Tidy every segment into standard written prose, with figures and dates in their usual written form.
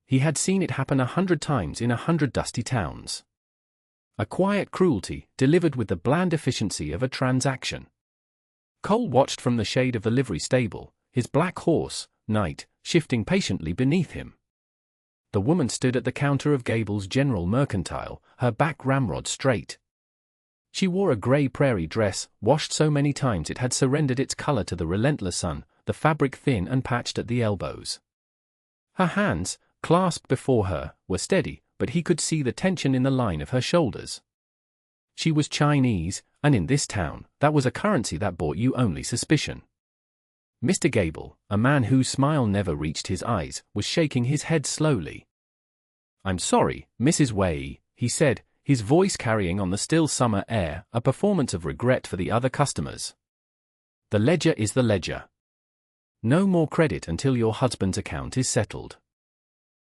He had seen it happen 100 times in 100 dusty towns. A quiet cruelty, delivered with the bland efficiency of a transaction. Cole watched from the shade of the livery stable, his black horse, Night, shifting patiently beneath him. The woman stood at the counter of Gable's General Mercantile, her back ramrod straight. She wore a grey prairie dress, washed so many times it had surrendered its color to the relentless sun, the fabric thin and patched at the elbows. Her hands, clasped before her, were steady, but he could see the tension in the line of her shoulders. She was Chinese, and in this town, that was a currency that bought you only suspicion. Mr. Gable, a man whose smile never reached his eyes, was shaking his head slowly. "I'm sorry, Mrs. Wei," he said, his voice carrying on the still summer air a performance of regret for the other customers. "The ledger is the ledger. No more credit until your husband's account is settled."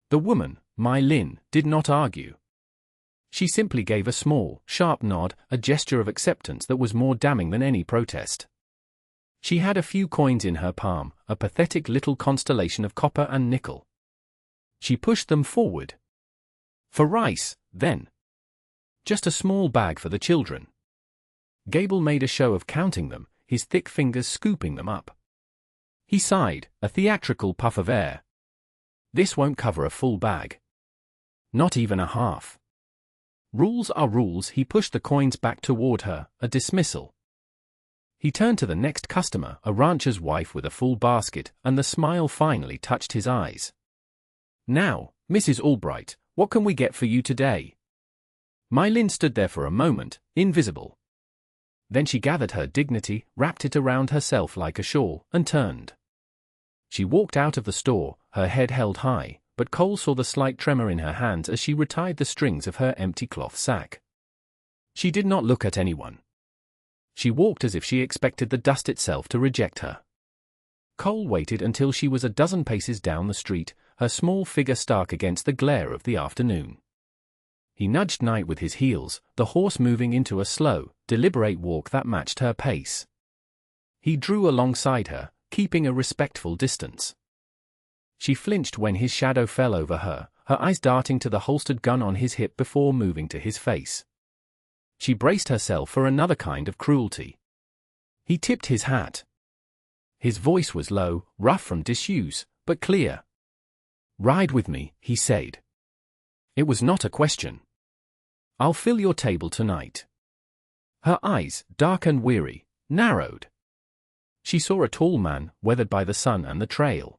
The woman, Mai Lin, did not argue. She simply gave a small, sharp nod, a gesture of acceptance that was more damning than any protest. She had a few coins in her palm, a pathetic little constellation of copper and nickel. She pushed them forward. "For rice, then. Just a small bag for the children." Gable made a show of counting them, his thick fingers scooping them up. He sighed, a theatrical puff of air. "This won't cover a full bag. Not even a half." Rules are rules. He pushed the coins back toward her, a dismissal. He turned to the next customer, a rancher's wife with a full basket, and the smile finally touched his eyes. "Now, Mrs. Albright, what can we get for you today?" Mai Lin stood there for a moment, invisible. Then she gathered her dignity, wrapped it around herself like a shawl, and turned. She walked out of the store, her head held high, but Cole saw the slight tremor in her hands as she retied the strings of her empty cloth sack. She did not look at anyone. She walked as if she expected the dust itself to reject her. Cole waited until she was a dozen paces down the street, her small figure stark against the glare of the afternoon. He nudged Night with his heels, the horse moving into a slow, deliberate walk that matched her pace. He drew alongside her, keeping a respectful distance. She flinched when his shadow fell over her, her eyes darting to the holstered gun on his hip before moving to his face. She braced herself for another kind of cruelty. He tipped his hat. His voice was low, rough from disuse, but clear. "Ride with me," he said. It was not a question. "I'll fill your table tonight." Her eyes, dark and weary, narrowed. She saw a tall man, weathered by the sun and the trail.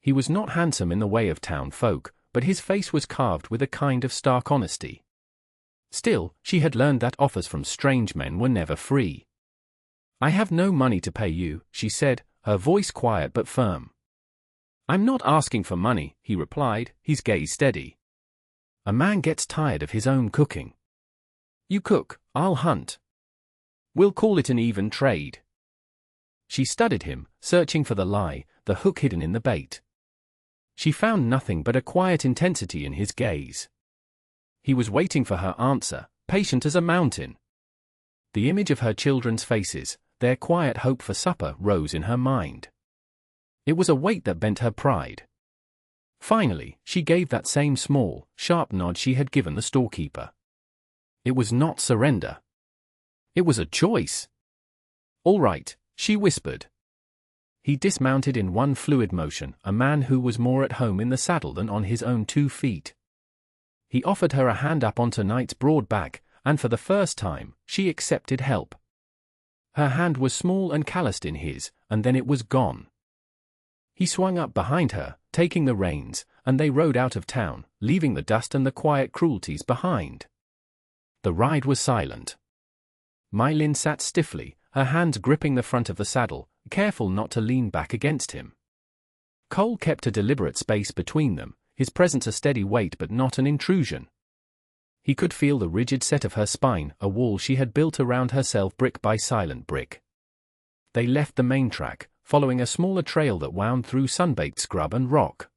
He was not handsome in the way of town folk, but his face was carved with a kind of stark honesty. Still, she had learned that offers from strange men were never free. "I have no money to pay you," she said, her voice quiet but firm. "I'm not asking for money," he replied, his gaze steady. "A man gets tired of his own cooking. You cook, I'll hunt. We'll call it an even trade." She studied him, searching for the lie, the hook hidden in the bait. She found nothing but a quiet intensity in his gaze. He was waiting for her answer, patient as a mountain. The image of her children's faces, their quiet hope for supper, rose in her mind. It was a weight that bent her pride. Finally, she gave that same small, sharp nod she had given the storekeeper. It was not surrender. It was a choice. "All right," she whispered. He dismounted in one fluid motion, a man who was more at home in the saddle than on his own 2 feet. He offered her a hand up onto Night's broad back, and for the first time, she accepted help. Her hand was small and calloused in his, and then it was gone. He swung up behind her, taking the reins, and they rode out of town, leaving the dust and the quiet cruelties behind. The ride was silent. Mai Lin sat stiffly, her hands gripping the front of the saddle, careful not to lean back against him. Cole kept a deliberate space between them, his presence a steady weight but not an intrusion. He could feel the rigid set of her spine, a wall she had built around herself brick by silent brick. They left the main track, following a smaller trail that wound through sunbaked scrub and rock.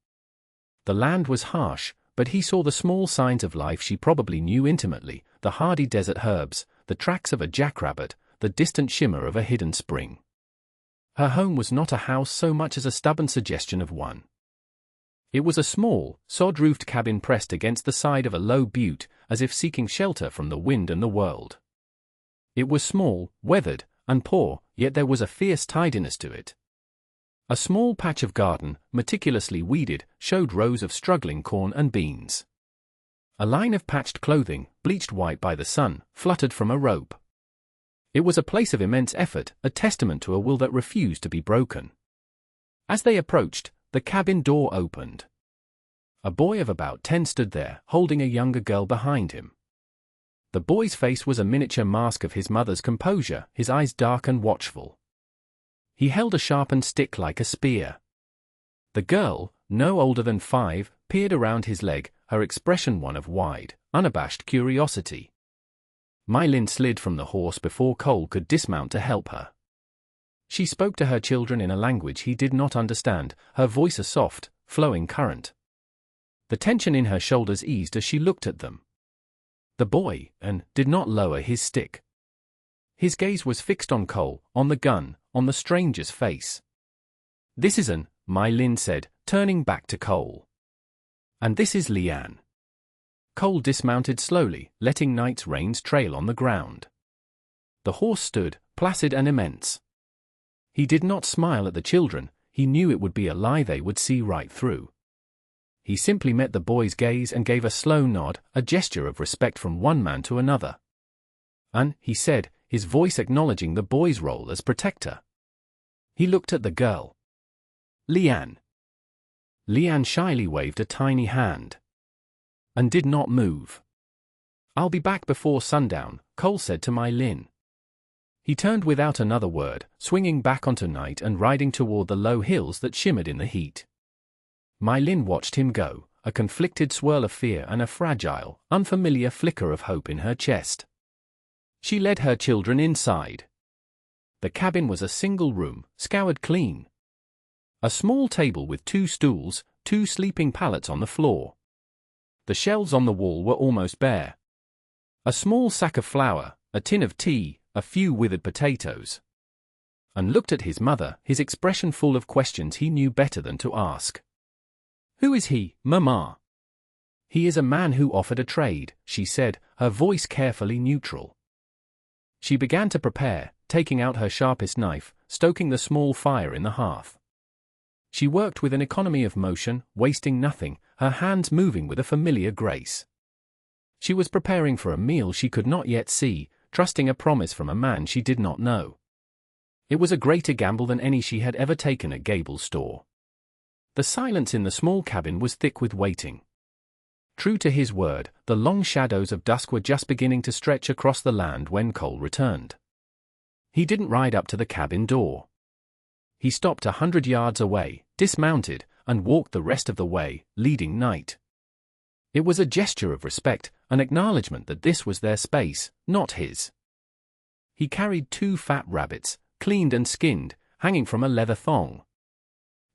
The land was harsh, but he saw the small signs of life she probably knew intimately, the hardy desert herbs, the tracks of a jackrabbit, the distant shimmer of a hidden spring. Her home was not a house so much as a stubborn suggestion of one. It was a small, sod-roofed cabin pressed against the side of a low butte, as if seeking shelter from the wind and the world. It was small, weathered, and poor, yet there was a fierce tidiness to it. A small patch of garden, meticulously weeded, showed rows of struggling corn and beans. A line of patched clothing, bleached white by the sun, fluttered from a rope. It was a place of immense effort, a testament to a will that refused to be broken. As they approached, the cabin door opened. A boy of about 10 stood there, holding a younger girl behind him. The boy's face was a miniature mask of his mother's composure, his eyes dark and watchful. He held a sharpened stick like a spear. The girl, no older than 5, peered around his leg, her expression one of wide, unabashed curiosity. Mylin slid from the horse before Cole could dismount to help her. She spoke to her children in a language he did not understand, her voice a soft, flowing current. The tension in her shoulders eased as she looked at them. The boy, did not lower his stick. His gaze was fixed on Cole, on the gun, on the stranger's face. "This is Mylin said, turning back to Cole. "And this is Leanne." Cole dismounted slowly, letting Knight's reins trail on the ground. The horse stood, placid and immense. He did not smile at the children, he knew it would be a lie they would see right through. He simply met the boy's gaze and gave a slow nod, a gesture of respect from one man to another. "And," he said, his voice acknowledging the boy's role as protector. He looked at the girl. "Leanne." Leanne shyly waved a tiny hand. And did not move. "I'll be back before sundown," Cole said to Mylin. He turned without another word, swinging back onto Knight and riding toward the low hills that shimmered in the heat. Mylin watched him go, a conflicted swirl of fear and a fragile, unfamiliar flicker of hope in her chest. She led her children inside. The cabin was a single room, scoured clean. A small table with 2 stools, 2 sleeping pallets on the floor. The shelves on the wall were almost bare. A small sack of flour, a tin of tea, a few withered potatoes. And looked at his mother, his expression full of questions he knew better than to ask. "Who is he, Mama?" "He is a man who offered a trade," she said, her voice carefully neutral. She began to prepare, taking out her sharpest knife, stoking the small fire in the hearth. She worked with an economy of motion, wasting nothing, her hands moving with a familiar grace. She was preparing for a meal she could not yet see, trusting a promise from a man she did not know. It was a greater gamble than any she had ever taken at Gable's store. The silence in the small cabin was thick with waiting. True to his word, the long shadows of dusk were just beginning to stretch across the land when Cole returned. He didn't ride up to the cabin door. He stopped 100 yards away, dismounted, and walked the rest of the way, leading Knight. It was a gesture of respect, an acknowledgement that this was their space, not his. He carried 2 fat rabbits, cleaned and skinned, hanging from a leather thong.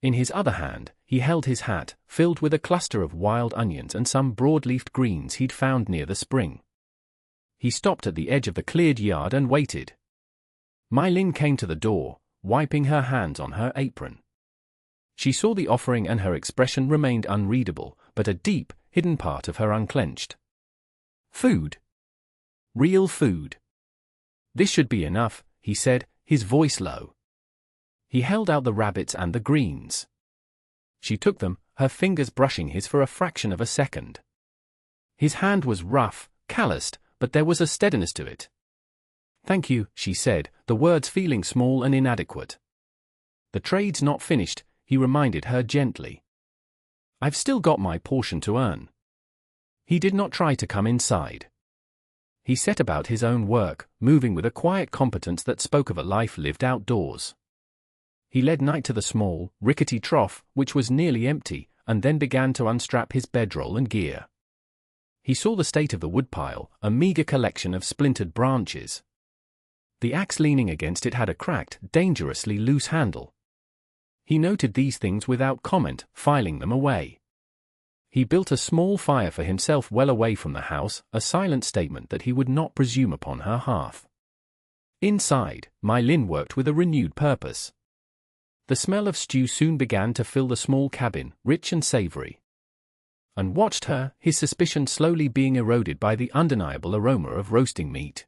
In his other hand, he held his hat, filled with a cluster of wild onions and some broad-leafed greens he'd found near the spring. He stopped at the edge of the cleared yard and waited. Mylin came to the door, wiping her hands on her apron. She saw the offering and her expression remained unreadable, but a deep, hidden part of her unclenched. "Food. Real food. This should be enough," he said, his voice low. He held out the rabbits and the greens. She took them, her fingers brushing his for a fraction of a second. His hand was rough, calloused, but there was a steadiness to it. "Thank you," she said, the words feeling small and inadequate. "The trade's not finished," he reminded her gently. "I've still got my portion to earn." He did not try to come inside. He set about his own work, moving with a quiet competence that spoke of a life lived outdoors. He led Knight to the small, rickety trough, which was nearly empty, and then began to unstrap his bedroll and gear. He saw the state of the woodpile, a meager collection of splintered branches. The axe leaning against it had a cracked, dangerously loose handle. He noted these things without comment, filing them away. He built a small fire for himself well away from the house, a silent statement that he would not presume upon her hearth. Inside, Mylin worked with a renewed purpose. the smell of stew soon began to fill the small cabin, rich and savory. And watched her, his suspicion slowly being eroded by the undeniable aroma of roasting meat.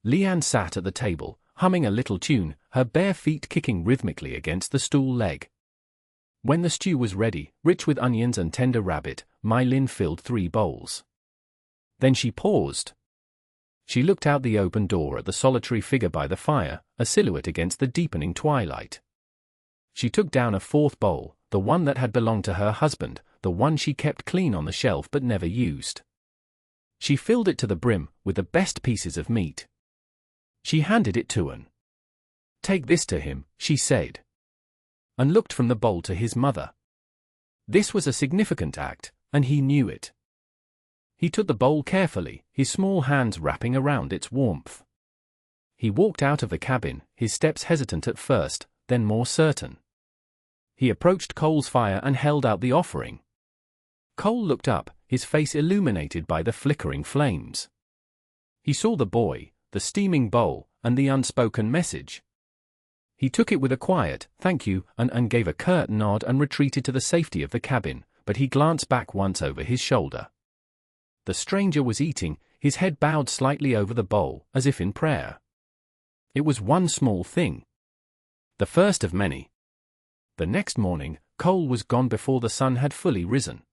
Leanne sat at the table, humming a little tune, her bare feet kicking rhythmically against the stool leg. When the stew was ready, rich with onions and tender rabbit, My Lin filled 3 bowls. Then she paused. She looked out the open door at the solitary figure by the fire, a silhouette against the deepening twilight. She took down a 4th bowl, the one that had belonged to her husband, the one she kept clean on the shelf but never used. She filled it to the brim with the best pieces of meat. She handed it to An. "Take this to him," she said. And looked from the bowl to his mother. This was a significant act, and he knew it. He took the bowl carefully, his small hands wrapping around its warmth. He walked out of the cabin, his steps hesitant at first, then more certain. He approached Cole's fire and held out the offering. Cole looked up, his face illuminated by the flickering flames. He saw the boy, the steaming bowl, and the unspoken message. He took it with a quiet, "Thank you," and gave a curt nod and retreated to the safety of the cabin, but he glanced back once over his shoulder. The stranger was eating, his head bowed slightly over the bowl, as if in prayer. It was one small thing. The first of many. The next morning, Cole was gone before the sun had fully risen.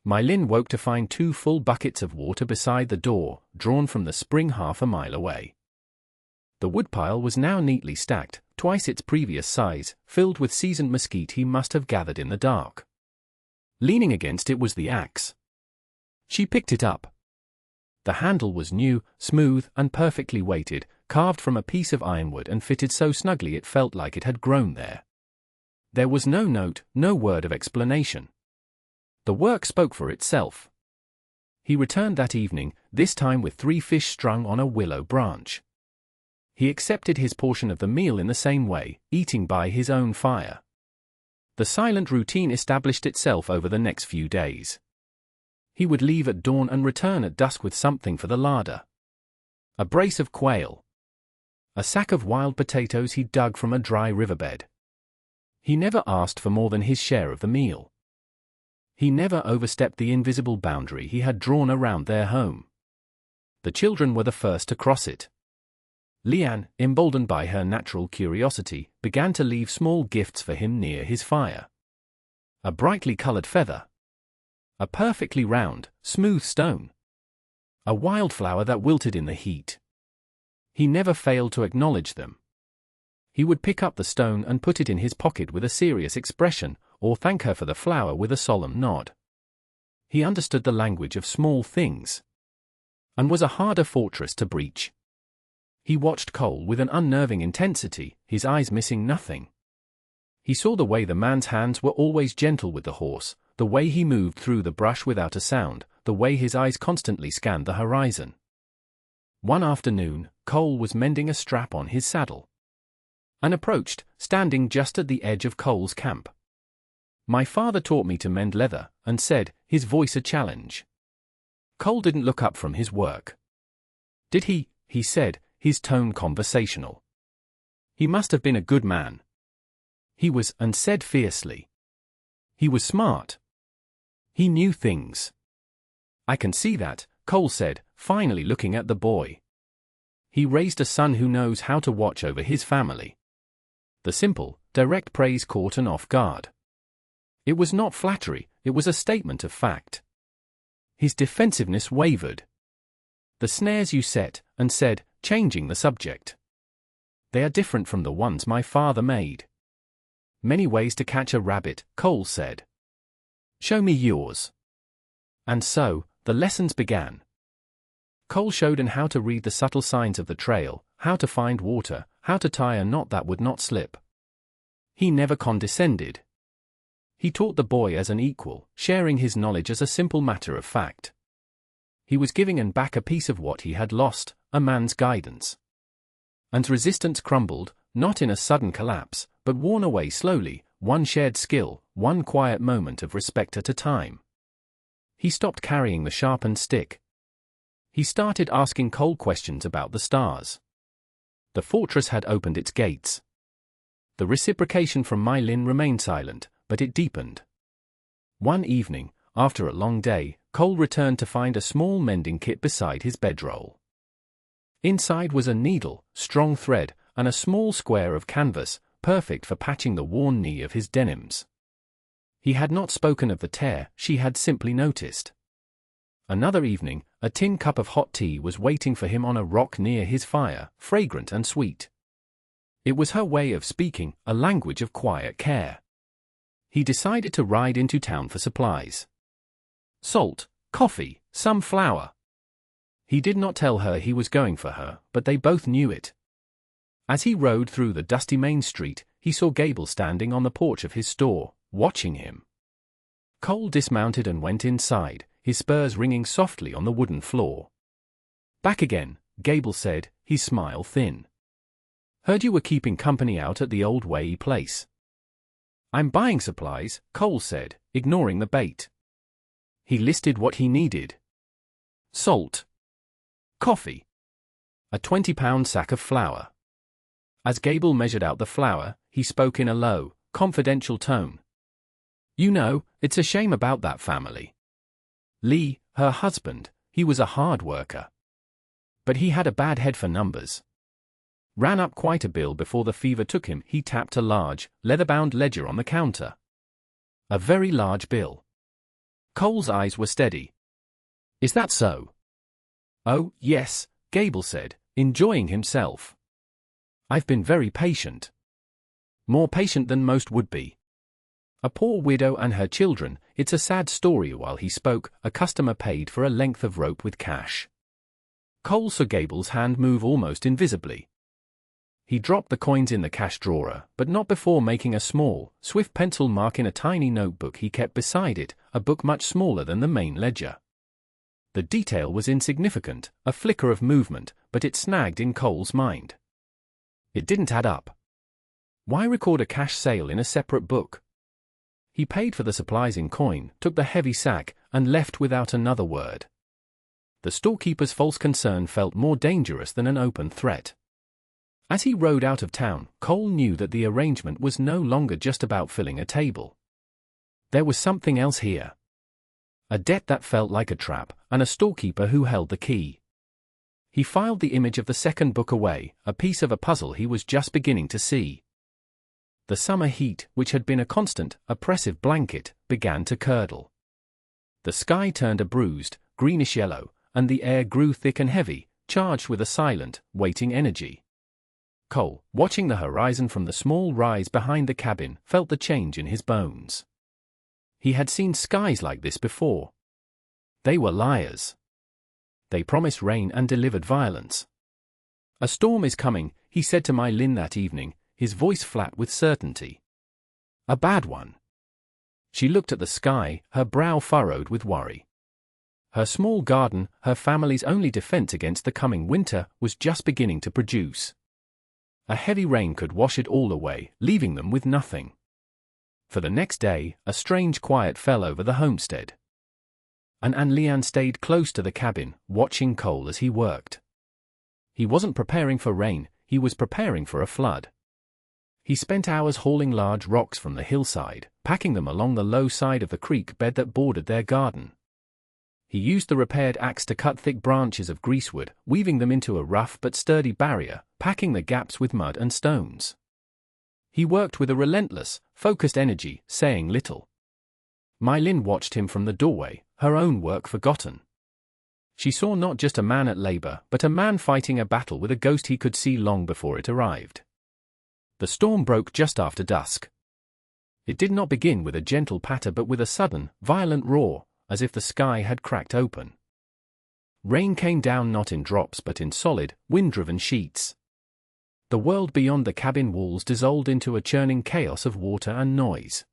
My Lin woke to find 2 full buckets of water beside the door, drawn from the spring half a mile away. The woodpile was now neatly stacked, twice its previous size, filled with seasoned mesquite he must have gathered in the dark. Leaning against it was the axe. She picked it up. The handle was new, smooth, and perfectly weighted, carved from a piece of ironwood and fitted so snugly it felt like it had grown there. There was no note, no word of explanation. The work spoke for itself. He returned that evening, this time with 3 fish strung on a willow branch. He accepted his portion of the meal in the same way, eating by his own fire. The silent routine established itself over the next few days. He would leave at dawn and return at dusk with something for the larder. A brace of quail. A sack of wild potatoes he dug from a dry riverbed. He never asked for more than his share of the meal. He never overstepped the invisible boundary he had drawn around their home. The children were the first to cross it. Leanne, emboldened by her natural curiosity, began to leave small gifts for him near his fire. A brightly colored feather. A perfectly round, smooth stone. A wildflower that wilted in the heat. He never failed to acknowledge them. He would pick up the stone and put it in his pocket with a serious expression, or thank her for the flower with a solemn nod. He understood the language of small things, and was a harder fortress to breach. He watched Cole with an unnerving intensity, his eyes missing nothing. He saw the way the man's hands were always gentle with the horse, the way he moved through the brush without a sound, the way his eyes constantly scanned the horizon. One afternoon, Cole was mending a strap on his saddle. An approached, standing just at the edge of Cole's camp. "My father taught me to mend leather," and said, his voice a challenge. Cole didn't look up from his work. "Did he?" he said, his tone conversational. "He must have been a good man." He was, and said fiercely. "He was smart. He knew things." "I can see that," Cole said, finally looking at the boy. "He raised a son who knows how to watch over his family." The simple, direct praise caught An off guard. It was not flattery, it was a statement of fact. His defensiveness wavered. "The snares you set," and said, changing the subject. "They are different from the ones my father made." "Many ways to catch a rabbit," Cole said. "Show me yours." And so, the lessons began. Cole showed An how to read the subtle signs of the trail, how to find water, how to tie a knot that would not slip. He never condescended. He taught the boy as an equal, sharing his knowledge as a simple matter of fact. He was giving An back a piece of what he had lost, a man's guidance. An's resistance crumbled, not in a sudden collapse, but worn away slowly, one shared skill, one quiet moment of respect at a time. He stopped carrying the sharpened stick. He started asking Cole questions about the stars. The fortress had opened its gates. The reciprocation from My Lin remained silent, but it deepened. One evening, after a long day, Cole returned to find a small mending kit beside his bedroll. Inside was a needle, strong thread, and a small square of canvas, perfect for patching the worn knee of his denims. He had not spoken of the tear, she had simply noticed. Another evening, a tin cup of hot tea was waiting for him on a rock near his fire, fragrant and sweet. It was her way of speaking, a language of quiet care. He decided to ride into town for supplies. Salt, coffee, some flour. He did not tell her he was going for her, but they both knew it. As he rode through the dusty main street, he saw Gable standing on the porch of his store, watching him. Cole dismounted and went inside, his spurs ringing softly on the wooden floor. "Back again," Gable said, his smile thin. "Heard you were keeping company out at the old Way place." "I'm buying supplies," Cole said, ignoring the bait. He listed what he needed. Salt. Coffee. A 20-pound sack of flour. As Gable measured out the flour, he spoke in a low, confidential tone. "You know, it's a shame about that family. Lee, her husband, he was a hard worker. But he had a bad head for numbers. Ran up quite a bill before the fever took him." He tapped a large, leather-bound ledger on the counter. A very large bill. Cole's eyes were steady. "Is that so?" "Oh, yes," Gable said, enjoying himself. "I've been very patient. More patient than most would be. A poor widow and her children, it's a sad story." While he spoke, a customer paid for a length of rope with cash. Cole saw Gable's hand move almost invisibly. He dropped the coins in the cash drawer, but not before making a small, swift pencil mark in a tiny notebook he kept beside it, a book much smaller than the main ledger. The detail was insignificant, a flicker of movement, but it snagged in Cole's mind. It didn't add up. Why record a cash sale in a separate book? He paid for the supplies in coin, took the heavy sack, and left without another word. The storekeeper's false concern felt more dangerous than an open threat. As he rode out of town, Cole knew that the arrangement was no longer just about filling a table. There was something else here. A debt that felt like a trap, and a storekeeper who held the key. He filed the image of the second book away, a piece of a puzzle he was just beginning to see. The summer heat, which had been a constant, oppressive blanket, began to curdle. The sky turned a bruised, greenish-yellow, and the air grew thick and heavy, charged with a silent, waiting energy. Cole, watching the horizon from the small rise behind the cabin, felt the change in his bones. He had seen skies like this before. They were liars. They promised rain and delivered violence. "A storm is coming," he said to My Lin that evening, his voice flat with certainty. "A bad one." She looked at the sky, her brow furrowed with worry. Her small garden, her family's only defense against the coming winter, was just beginning to produce. A heavy rain could wash it all away, leaving them with nothing. For the next day, a strange quiet fell over the homestead. And Lian stayed close to the cabin, watching Cole as he worked. He wasn't preparing for rain, he was preparing for a flood. He spent hours hauling large rocks from the hillside, packing them along the low side of the creek bed that bordered their garden. He used the repaired axe to cut thick branches of greasewood, weaving them into a rough but sturdy barrier, packing the gaps with mud and stones. He worked with a relentless, focused energy, saying little. My Lin watched him from the doorway, her own work forgotten. She saw not just a man at labor, but a man fighting a battle with a ghost he could see long before it arrived. The storm broke just after dusk. It did not begin with a gentle patter but with a sudden, violent roar, as if the sky had cracked open. Rain came down not in drops but in solid, wind-driven sheets. The world beyond the cabin walls dissolved into a churning chaos of water and noise.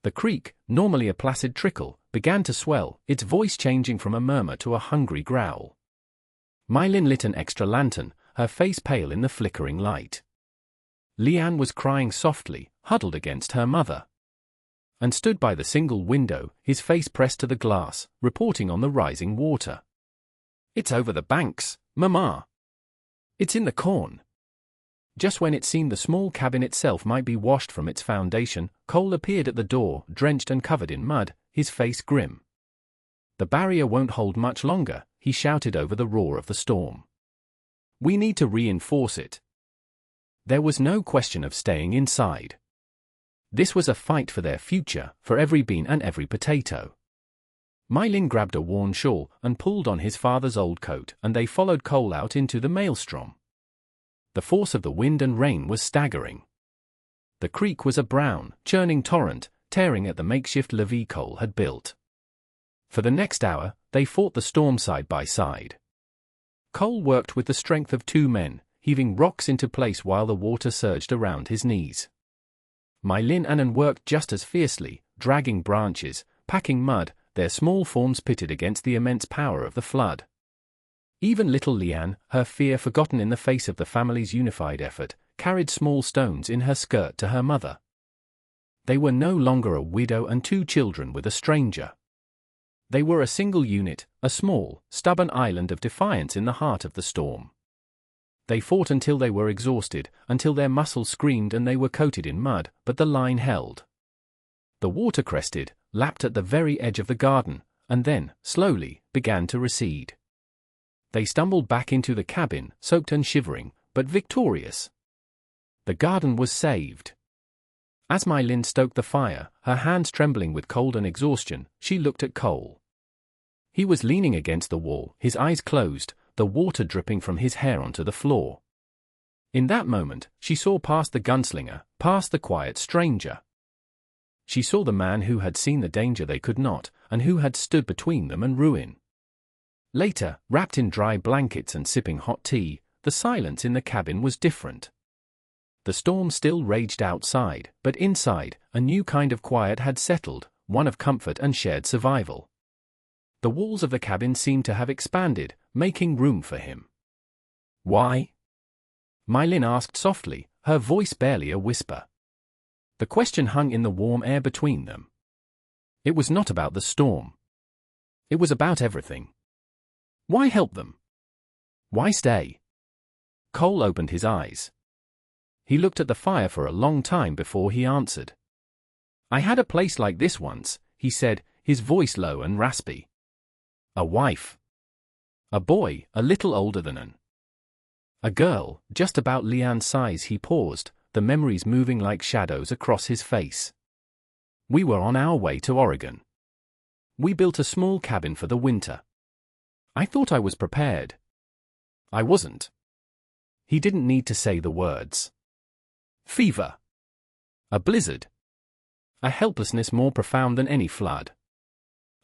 The creek, normally a placid trickle, began to swell, its voice changing from a murmur to a hungry growl. My Lin lit an extra lantern, her face pale in the flickering light. Lian was crying softly, huddled against her mother, and stood by the single window, his face pressed to the glass, reporting on the rising water. "It's over the banks, Mama. It's in the corn. Just when it seemed the small cabin itself might be washed from its foundation, Cole appeared at the door, drenched and covered in mud, his face grim. "The barrier won't hold much longer," he shouted over the roar of the storm. "We need to reinforce it." There was no question of staying inside. This was a fight for their future, for every bean and every potato. Mylin grabbed a worn shawl and pulled on his father's old coat, and they followed Cole out into the maelstrom. The force of the wind and rain was staggering. The creek was a brown, churning torrent, tearing at the makeshift levee Cole had built. For the next hour, they fought the storm side by side. Cole worked with the strength of two men, heaving rocks into place while the water surged around his knees. Mylin and Ann worked just as fiercely, dragging branches, packing mud, their small forms pitted against the immense power of the flood. Even little Leanne, her fear forgotten in the face of the family's unified effort, carried small stones in her skirt to her mother. They were no longer a widow and two children with a stranger. They were a single unit, a small, stubborn island of defiance in the heart of the storm. They fought until they were exhausted, until their muscles screamed and they were coated in mud, but the line held. The water crested, lapped at the very edge of the garden, and then, slowly, began to recede. They stumbled back into the cabin, soaked and shivering, but victorious. The garden was saved. As Mylin stoked the fire, her hands trembling with cold and exhaustion, she looked at Cole. He was leaning against the wall, his eyes closed, the water dripping from his hair onto the floor. In that moment, she saw past the gunslinger, past the quiet stranger. She saw the man who had seen the danger they could not, and who had stood between them and ruin. Later, wrapped in dry blankets and sipping hot tea, the silence in the cabin was different. The storm still raged outside, but inside, a new kind of quiet had settled, one of comfort and shared survival. The walls of the cabin seemed to have expanded, making room for him. "Why?" Mylin asked softly, her voice barely a whisper. The question hung in the warm air between them. It was not about the storm. It was about everything. Why help them? Why stay? Cole opened his eyes. He looked at the fire for a long time before he answered. "I had a place like this once," he said, his voice low and raspy. "A wife. A boy, a little older than Ann. A girl, just about Leanne's size." He paused, the memories moving like shadows across his face. "We were on our way to Oregon. We built a small cabin for the winter. I thought I was prepared. I wasn't." He didn't need to say the words. Fever. A blizzard. A helplessness more profound than any flood.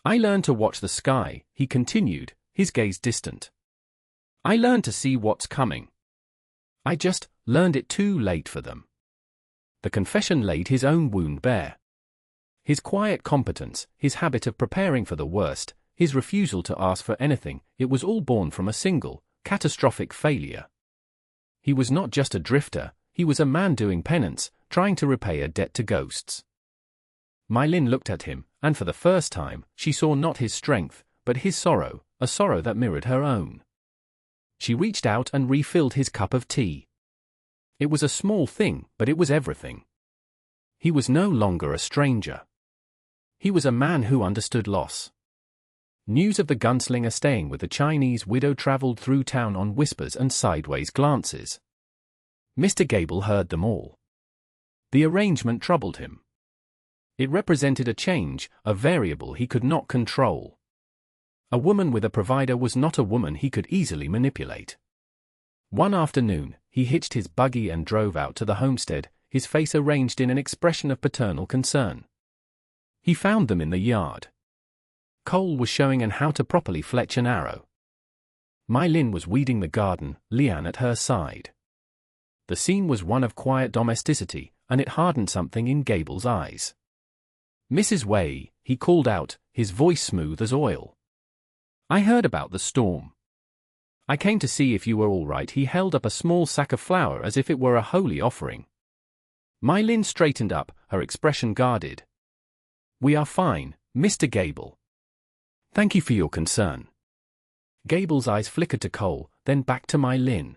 "I learned to watch the sky," he continued, his gaze distant. "I learned to see what's coming. I just learned it too late for them." The confession laid his own wound bare. His quiet competence, his habit of preparing for the worst, his refusal to ask for anything, it was all born from a single, catastrophic failure. He was not just a drifter, he was a man doing penance, trying to repay a debt to ghosts. Mylin looked at him, and for the first time, she saw not his strength, but his sorrow, a sorrow that mirrored her own. She reached out and refilled his cup of tea. It was a small thing, but it was everything. He was no longer a stranger. He was a man who understood loss. News of the gunslinger staying with the Chinese widow traveled through town on whispers and sideways glances. Mr. Gable heard them all. The arrangement troubled him. It represented a change, a variable he could not control. A woman with a provider was not a woman he could easily manipulate. One afternoon, he hitched his buggy and drove out to the homestead, his face arranged in an expression of paternal concern. He found them in the yard. Cole was showing Ann how to properly fletch an arrow. Mylin was weeding the garden, Leanne at her side. The scene was one of quiet domesticity, and it hardened something in Gable's eyes. "Mrs. Way," he called out, his voice smooth as oil. "I heard about the storm. I came to see if you were all right." He held up a small sack of flour as if it were a holy offering. Mylin straightened up, her expression guarded. "We are fine, Mr. Gable. Thank you for your concern." Gable's eyes flickered to Cole, then back to Mylin.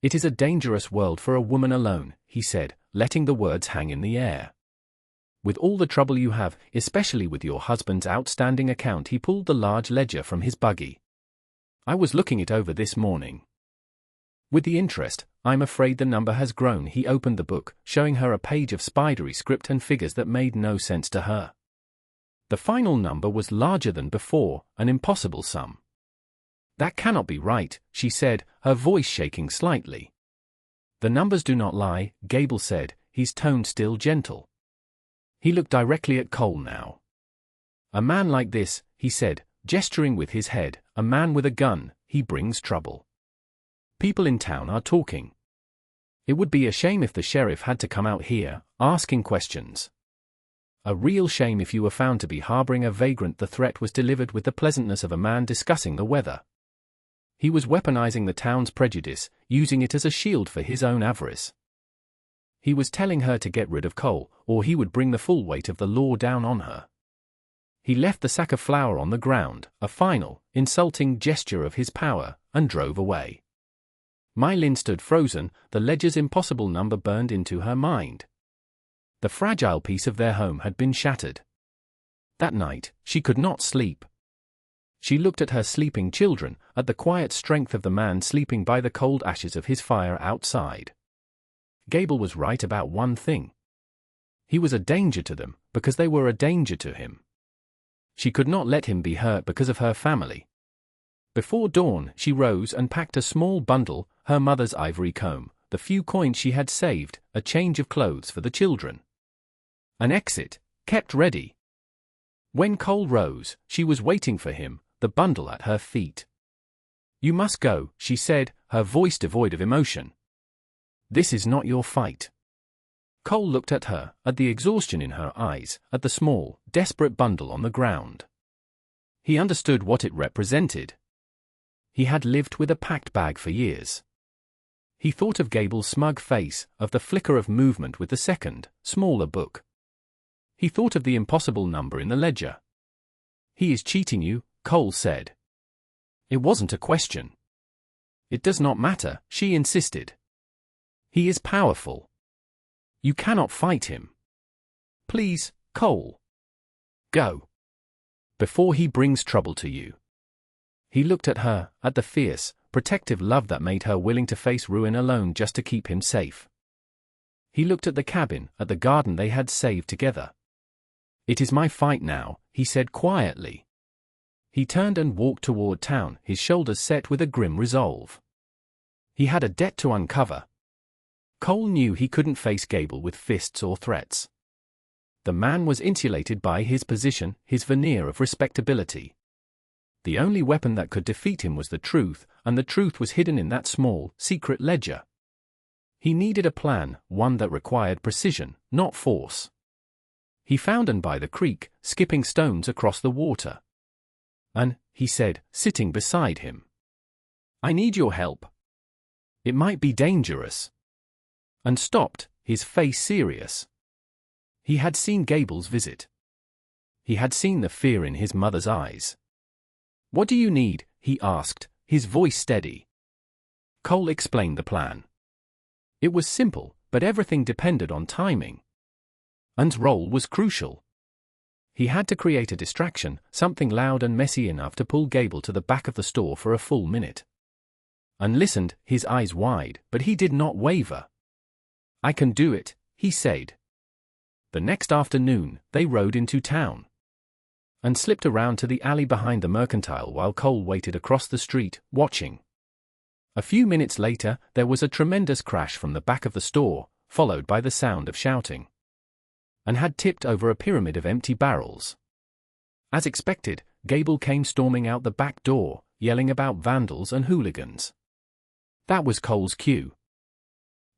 "It is a dangerous world for a woman alone," he said, letting the words hang in the air. "With all the trouble you have, especially with your husband's outstanding account." He pulled the large ledger from his buggy. "I was looking it over this morning. With the interest, I'm afraid the number has grown." He opened the book, showing her a page of spidery script and figures that made no sense to her. The final number was larger than before, an impossible sum. "That cannot be right," she said, her voice shaking slightly. "The numbers do not lie," Gable said, his tone still gentle. He looked directly at Cole now. "A man like this," he said, gesturing with his head, "a man with a gun, he brings trouble. People in town are talking. It would be a shame if the sheriff had to come out here, asking questions. A real shame if you were found to be harboring a vagrant." The threat was delivered with the pleasantness of a man discussing the weather. He was weaponizing the town's prejudice, using it as a shield for his own avarice. He was telling her to get rid of Cole, or he would bring the full weight of the law down on her. He left the sack of flour on the ground, a final, insulting gesture of his power, and drove away. Mylin stood frozen, the ledger's impossible number burned into her mind. The fragile piece of their home had been shattered. That night, she could not sleep. She looked at her sleeping children, at the quiet strength of the man sleeping by the cold ashes of his fire outside. Gable was right about one thing. He was a danger to them, because they were a danger to him. She could not let him be hurt because of her family. Before dawn, she rose and packed a small bundle, her mother's ivory comb, the few coins she had saved, a change of clothes for the children. An exit, kept ready. When Cole rose, she was waiting for him, the bundle at her feet. "You must go," she said, her voice devoid of emotion. "This is not your fight." Cole looked at her, at the exhaustion in her eyes, at the small, desperate bundle on the ground. He understood what it represented. He had lived with a packed bag for years. He thought of Gable's smug face, of the flicker of movement with the second, smaller book. He thought of the impossible number in the ledger. "He is cheating you," Cole said. It wasn't a question. "It does not matter," she insisted. "He is powerful. You cannot fight him. Please, Cole. Go. Before he brings trouble to you." He looked at her, at the fierce, protective love that made her willing to face ruin alone just to keep him safe. He looked at the cabin, at the garden they had saved together. "It is my fight now," he said quietly. He turned and walked toward town, his shoulders set with a grim resolve. He had a debt to uncover. Cole knew he couldn't face Gable with fists or threats. The man was insulated by his position, his veneer of respectability. The only weapon that could defeat him was the truth, and the truth was hidden in that small, secret ledger. He needed a plan, one that required precision, not force. He found an by the creek, skipping stones across the water. "And," he said, sitting beside him, "I need your help. It might be dangerous." And stopped, his face serious. He had seen Gable's visit. He had seen the fear in his mother's eyes. "What do you need?" he asked, his voice steady. Cole explained the plan. It was simple, but everything depended on timing. Ann's role was crucial. He had to create a distraction, something loud and messy enough to pull Gable to the back of the store for a full minute. Ann listened, his eyes wide, but he did not waver. "I can do it," he said. The next afternoon, they rode into town. Ann slipped around to the alley behind the mercantile while Cole waited across the street, watching. A few minutes later, there was a tremendous crash from the back of the store, followed by the sound of shouting. Ann had tipped over a pyramid of empty barrels. As expected, Gable came storming out the back door, yelling about vandals and hooligans. That was Cole's cue.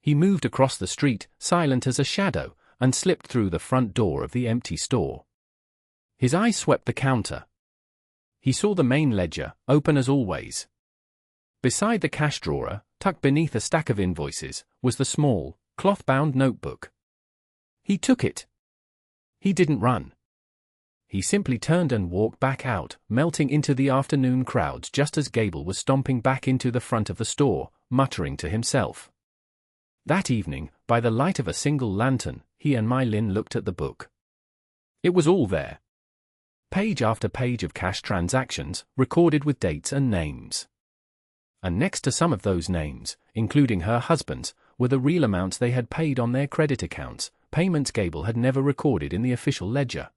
He moved across the street, silent as a shadow, and slipped through the front door of the empty store. His eyes swept the counter. He saw the main ledger, open as always. Beside the cash drawer, tucked beneath a stack of invoices, was the small, cloth-bound notebook. He took it. He didn't run. He simply turned and walked back out, melting into the afternoon crowds just as Gable was stomping back into the front of the store, muttering to himself. That evening, by the light of a single lantern, he and My Lin looked at the book. It was all there. Page after page of cash transactions, recorded with dates and names. And next to some of those names, including her husband's, were the real amounts they had paid on their credit accounts, payments Gable had never recorded in the official ledger.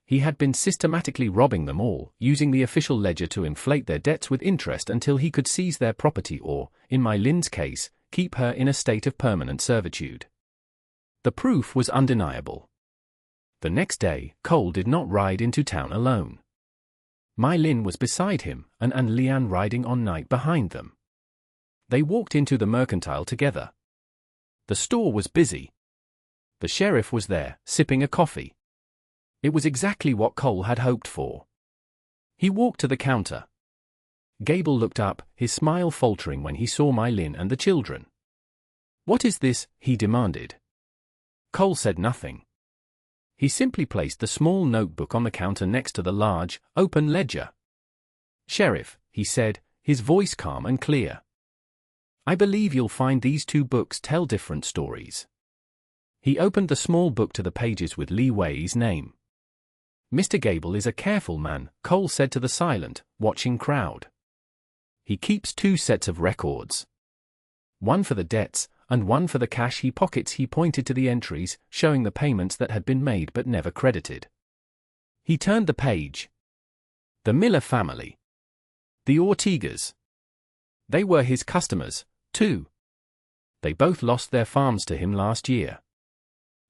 He had been systematically robbing them all, using the official ledger to inflate their debts with interest until he could seize their property or, in My Lin's case, keep her in a state of permanent servitude. The proof was undeniable. The next day, Cole did not ride into town alone. My Lin was beside him, and Lian riding on night behind them. They walked into the mercantile together. The store was busy. The sheriff was there, sipping a coffee. It was exactly what Cole had hoped for. He walked to the counter. Gable looked up, his smile faltering when he saw My Lin and the children. "What is this?" he demanded. Cole said nothing. He simply placed the small notebook on the counter next to the large, open ledger. "Sheriff," he said, his voice calm and clear. "I believe you'll find these two books tell different stories." He opened the small book to the pages with Li Wei's name. "Mr. Gable is a careful man," Cole said to the silent, watching crowd. "He keeps two sets of records. One for the debts, and one for the cash he pockets." He pointed to the entries, showing the payments that had been made but never credited. He turned the page. The Miller family. The Ortegas. They were his customers, too. They both lost their farms to him last year.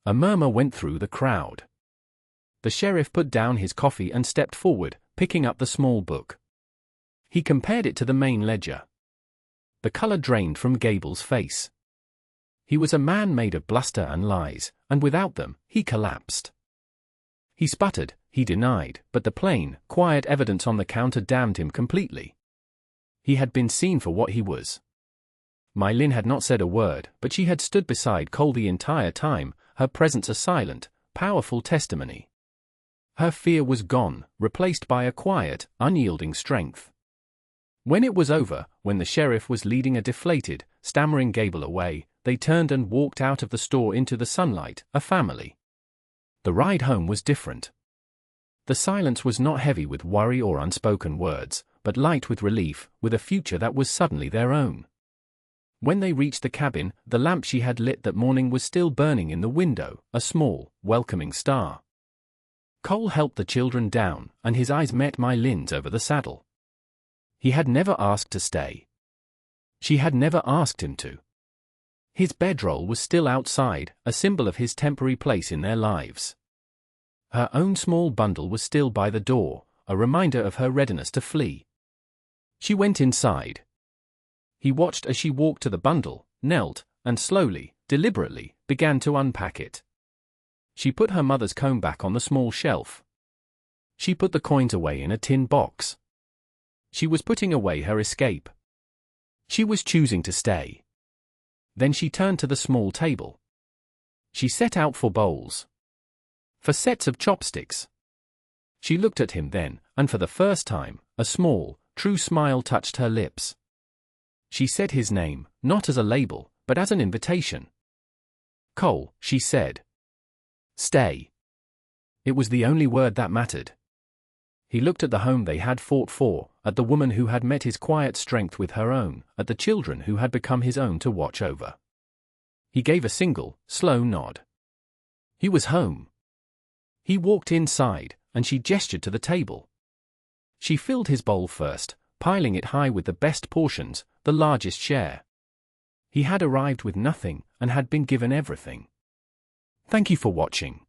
A murmur went through the crowd. The sheriff put down his coffee and stepped forward, picking up the small book. He compared it to the main ledger. The color drained from Gable's face. He was a man made of bluster and lies, and without them, he collapsed. He sputtered, he denied, but the plain, quiet evidence on the counter damned him completely. He had been seen for what he was. My Lin had not said a word, but she had stood beside Cole the entire time, her presence a silent, powerful testimony. Her fear was gone, replaced by a quiet, unyielding strength. When it was over, when the sheriff was leading a deflated, stammering Gable away, they turned and walked out of the store into the sunlight, a family. The ride home was different. The silence was not heavy with worry or unspoken words, but light with relief, with a future that was suddenly their own. When they reached the cabin, the lamp she had lit that morning was still burning in the window, a small, welcoming star. Cole helped the children down, and his eyes met My Lin's over the saddle. He had never asked to stay. She had never asked him to. His bedroll was still outside, a symbol of his temporary place in their lives. Her own small bundle was still by the door, a reminder of her readiness to flee. She went inside. He watched as she walked to the bundle, knelt, and slowly, deliberately, began to unpack it. She put her mother's comb back on the small shelf. She put the coins away in a tin box. She was putting away her escape. She was choosing to stay. Then she turned to the small table. She set out for bowls. For sets of chopsticks. She looked at him then, and for the first time, a small, true smile touched her lips. She said his name, not as a label, but as an invitation. "Cole," she said. "Stay." It was the only word that mattered. He looked at the home they had fought for, at the woman who had met his quiet strength with her own, at the children who had become his own to watch over. He gave a single, slow nod. He was home. He walked inside, and she gestured to the table. She filled his bowl first, piling it high with the best portions, the largest share. He had arrived with nothing, and had been given everything. Thank you for watching.